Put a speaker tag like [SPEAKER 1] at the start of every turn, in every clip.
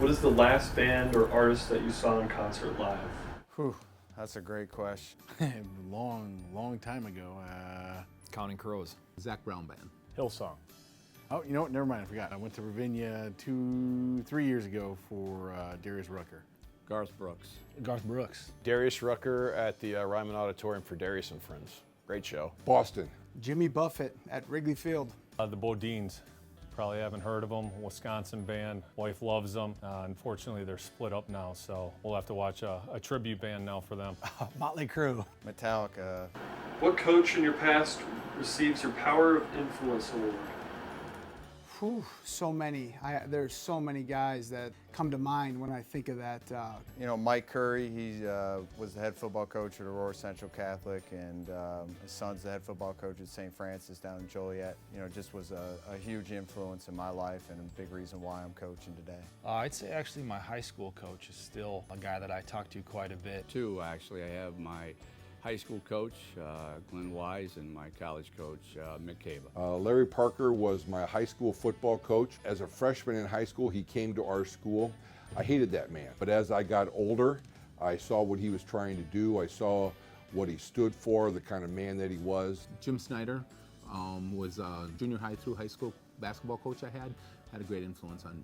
[SPEAKER 1] What is the last band or artist that you saw in concert live?
[SPEAKER 2] Whew, that's a great question.
[SPEAKER 3] long time ago.
[SPEAKER 4] Counting Crows. Zach Brown Band.
[SPEAKER 3] Hillsong. Oh, you know what? Never mind. I forgot. I went to Ravinia 3 years ago for Darius Rucker.
[SPEAKER 4] Garth Brooks.
[SPEAKER 3] Garth Brooks.
[SPEAKER 5] Darius Rucker at the Ryman Auditorium for Darius and Friends. Great show.
[SPEAKER 6] Boston.
[SPEAKER 2] Jimmy Buffett at Wrigley Field.
[SPEAKER 7] The Bodines. Probably haven't heard of them. Wisconsin band. Wife loves them. Unfortunately, they're split up now, so we'll have to watch a tribute band now for them.
[SPEAKER 2] Motley Crue. Metallica.
[SPEAKER 1] What coach in your past receives your Power of Influence award?
[SPEAKER 2] Whew, so many. There's so many guys that come to mind when I think of that. You know, Mike Curry, he was the head football coach at Aurora Central Catholic, and his son's the head football coach at St. Francis down in Joliet. You know, just was a huge influence in my life and a big reason why I'm coaching today.
[SPEAKER 8] I'd say actually my high school coach is still a guy that I talk to quite a bit.
[SPEAKER 9] Two, actually. I have my high school coach, Glenn Wise, and my college coach, Mick Cava.
[SPEAKER 6] Larry Parker was my high school football coach. As a freshman in high school, he came to our school. I hated that man, but as I got older, I saw what he was trying to do. I saw what he stood for, the kind of man that he was.
[SPEAKER 4] Jim Snyder was a junior high through high school basketball coach I had a great influence on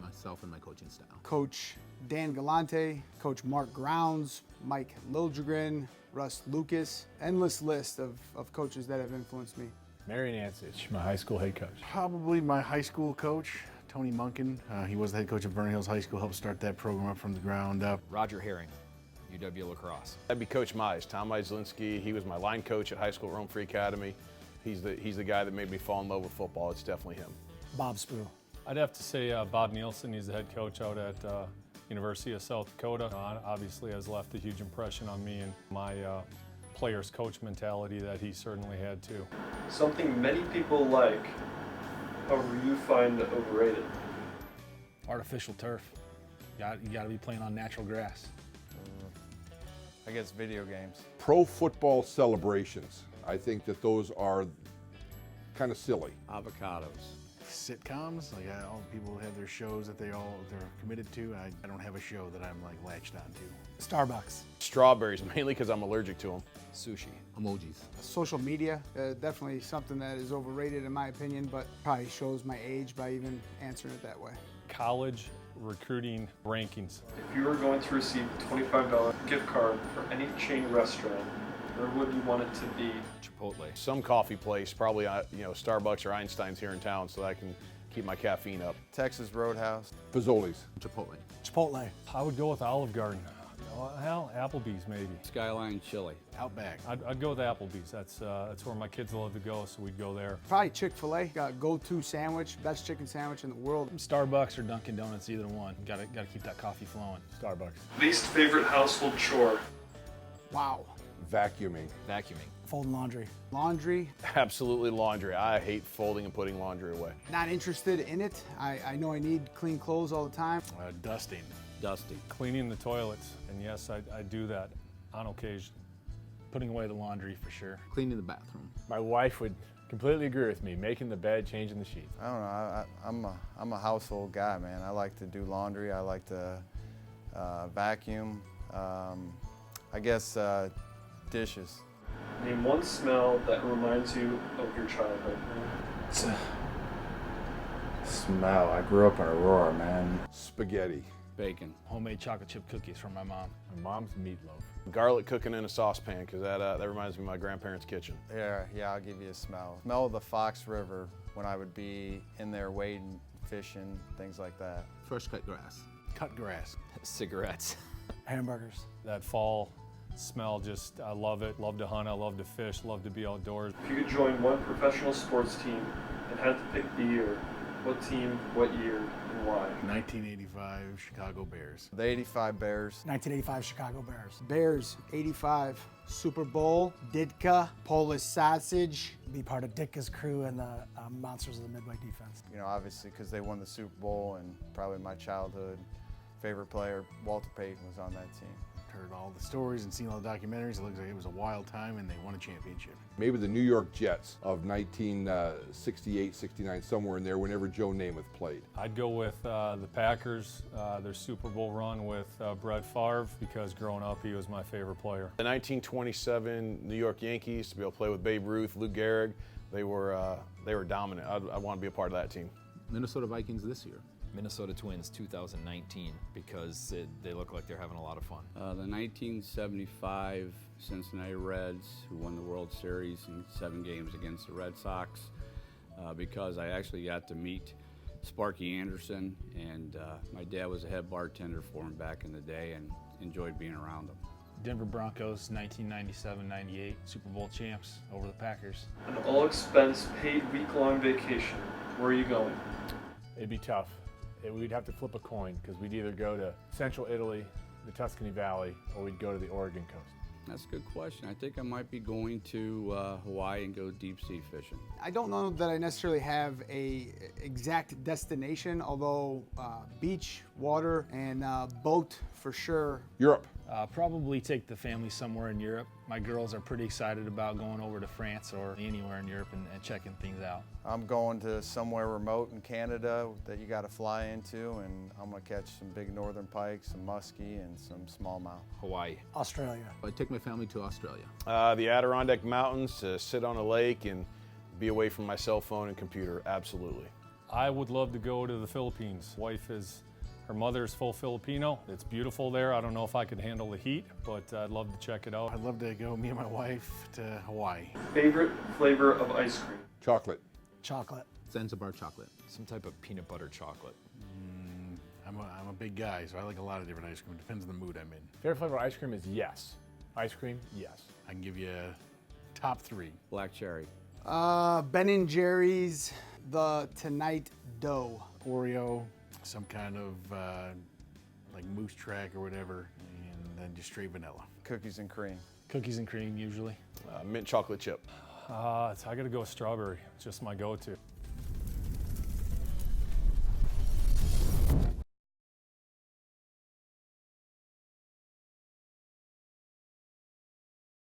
[SPEAKER 4] myself and my coaching style.
[SPEAKER 2] Coach Dan Galante, Coach Mark Grounds, Mike Liljegren, Russ Lucas, endless list of coaches that have influenced me.
[SPEAKER 3] Marion Ansich, my high school head coach. Probably my high school coach, Tony Munkin. He was the head coach of Vernon Hills High School, helped start that program up from the ground up.
[SPEAKER 4] Roger Herring, UW Lacrosse.
[SPEAKER 5] That'd be Coach Mize, Tom Mizelinski. He was my line coach at high school at Rome Free Academy. He's the guy that made me fall in love with football. It's definitely him.
[SPEAKER 2] Bob Spoo.
[SPEAKER 7] I'd have to say Bob Nielsen. He's the head coach out at University of South Dakota. Obviously has left a huge impression on me and my player's coach mentality that he certainly had too.
[SPEAKER 1] Something many people like, however you find overrated.
[SPEAKER 8] Artificial turf. You got to be playing on natural grass.
[SPEAKER 2] I guess video games.
[SPEAKER 6] Pro football celebrations. I think that those are kind of silly.
[SPEAKER 9] Avocados.
[SPEAKER 3] Sitcoms, like all the people have their shows that they're committed to. I don't have a show that I'm like latched onto.
[SPEAKER 2] Starbucks.
[SPEAKER 5] Strawberries, mainly because I'm allergic to them.
[SPEAKER 4] Sushi. Emojis.
[SPEAKER 2] Social media, definitely something that is overrated in my opinion, but probably shows my age by even answering it that way.
[SPEAKER 7] College recruiting rankings.
[SPEAKER 1] If you were going to receive a $25 gift card for any chain restaurant, where would you want it to be?
[SPEAKER 5] Chipotle. Some coffee place, probably Starbucks or Einstein's here in town, so that I can keep my caffeine up.
[SPEAKER 2] Texas Roadhouse.
[SPEAKER 6] Fazoli's.
[SPEAKER 4] Chipotle.
[SPEAKER 2] Chipotle.
[SPEAKER 7] I would go with Olive Garden. Hell, Applebee's maybe.
[SPEAKER 9] Skyline Chili.
[SPEAKER 3] Outback.
[SPEAKER 7] I'd go with Applebee's. That's where my kids love to go, so we'd go there.
[SPEAKER 2] Probably Chick-fil-A. Got go-to sandwich, best chicken sandwich in the world.
[SPEAKER 8] Starbucks or Dunkin' Donuts, either one. Got to keep that coffee flowing.
[SPEAKER 3] Starbucks.
[SPEAKER 1] Least favorite household chore?
[SPEAKER 2] Wow.
[SPEAKER 6] Vacuuming.
[SPEAKER 4] Vacuuming.
[SPEAKER 2] Folding laundry. Laundry.
[SPEAKER 5] Absolutely laundry. I hate folding and putting laundry away.
[SPEAKER 2] Not interested in it. I know I need clean clothes all the time.
[SPEAKER 3] Dusting.
[SPEAKER 9] Dusty.
[SPEAKER 7] Cleaning the toilets, and yes, I do that on occasion.
[SPEAKER 8] Putting away the laundry for sure.
[SPEAKER 4] Cleaning the bathroom.
[SPEAKER 3] My wife would completely agree with me, making the bed, changing the sheets.
[SPEAKER 2] I don't know. I'm a household guy, man. I like to do laundry. I like to vacuum. I guess dishes.
[SPEAKER 1] Name one smell that reminds you of your childhood.
[SPEAKER 2] Smell. I grew up in Aurora, man.
[SPEAKER 6] Spaghetti.
[SPEAKER 9] Bacon.
[SPEAKER 8] Homemade chocolate chip cookies from my mom.
[SPEAKER 3] My mom's meatloaf.
[SPEAKER 5] Garlic cooking in a saucepan, because that reminds me of my grandparents' kitchen.
[SPEAKER 2] Yeah, I'll give you a smell. Smell of the Fox River when I would be in there wading, fishing, things like that.
[SPEAKER 4] Fresh cut grass.
[SPEAKER 3] Cut grass.
[SPEAKER 4] Cigarettes.
[SPEAKER 2] Hamburgers.
[SPEAKER 7] That fall smell, I love it. Love to hunt, I love to fish, love to be outdoors.
[SPEAKER 1] If you could join one professional sports team and had to pick the year, what team, what year, and why?
[SPEAKER 3] 1985 Chicago Bears.
[SPEAKER 2] The 85 Bears.
[SPEAKER 10] 1985 Chicago Bears.
[SPEAKER 2] Bears, 85. Super Bowl, Ditka, Polish Sausage.
[SPEAKER 10] Be part of Ditka's crew and the Monsters of the Midway defense.
[SPEAKER 2] You know, obviously because they won the Super Bowl, and probably my childhood favorite player, Walter Payton, was on that team.
[SPEAKER 3] heard all the stories and seen all the documentaries. It looks like it was a wild time, and they won a championship.
[SPEAKER 6] Maybe the New York Jets of 1968, 69, somewhere in there, whenever Joe Namath played.
[SPEAKER 7] I'd go with the Packers, their Super Bowl run with Brett Favre, because growing up he was my favorite player.
[SPEAKER 5] The 1927 New York Yankees, to be able to play with Babe Ruth, Lou Gehrig, they were dominant. I want to be a part of that team.
[SPEAKER 4] Minnesota Vikings this year.
[SPEAKER 11] Minnesota Twins 2019, because they look like they're having a lot of fun.
[SPEAKER 9] The 1975 Cincinnati Reds, who won the World Series in 7 games against the Red Sox, because I actually got to meet Sparky Anderson, and my dad was a head bartender for him back in the day, and enjoyed being around him.
[SPEAKER 8] Denver Broncos 1997-98 Super Bowl champs over the Packers.
[SPEAKER 1] An all-expense paid week-long vacation. Where are you going?
[SPEAKER 12] It'd be tough. We'd have to flip a coin, because we'd either go to central Italy, the Tuscany Valley, or we'd go to the Oregon coast.
[SPEAKER 9] That's a good question. I think I might be going to Hawaii and go deep sea fishing.
[SPEAKER 2] I don't know that I necessarily have a exact destination, although beach, water, and boat for sure.
[SPEAKER 6] Europe.
[SPEAKER 8] Probably take the family somewhere in Europe. My girls are pretty excited about going over to France or anywhere in Europe and checking things out.
[SPEAKER 2] I'm going to somewhere remote in Canada that you got to fly into, and I'm going to catch some big northern pike, some muskie, and some smallmouth.
[SPEAKER 11] Hawaii.
[SPEAKER 10] Australia.
[SPEAKER 4] I'd take my family to Australia.
[SPEAKER 5] The Adirondack Mountains, to sit on a lake and be away from my cell phone and computer, absolutely.
[SPEAKER 7] I would love to go to the Philippines. Her mother's full Filipino. It's beautiful there. I don't know if I could handle the heat, but I'd love to check it out.
[SPEAKER 3] I'd love to go, me and my wife, to Hawaii.
[SPEAKER 1] Favorite flavor of ice cream?
[SPEAKER 6] Chocolate.
[SPEAKER 10] Chocolate.
[SPEAKER 4] Zanzibar chocolate.
[SPEAKER 11] Some type of peanut butter chocolate.
[SPEAKER 3] I'm a big guy, so I like a lot of different ice cream. Depends on the mood I'm in.
[SPEAKER 12] Favorite flavor of ice cream is yes. Ice cream, yes.
[SPEAKER 3] I can give you top 3.
[SPEAKER 9] Black cherry.
[SPEAKER 2] Ben & Jerry's, the Tonight Dough.
[SPEAKER 3] Oreo, some kind of like moose track or whatever, and then just straight vanilla.
[SPEAKER 2] Cookies and cream.
[SPEAKER 8] Cookies and cream usually.
[SPEAKER 5] Mint chocolate chip.
[SPEAKER 7] I got to go with strawberry. It's just my go-to.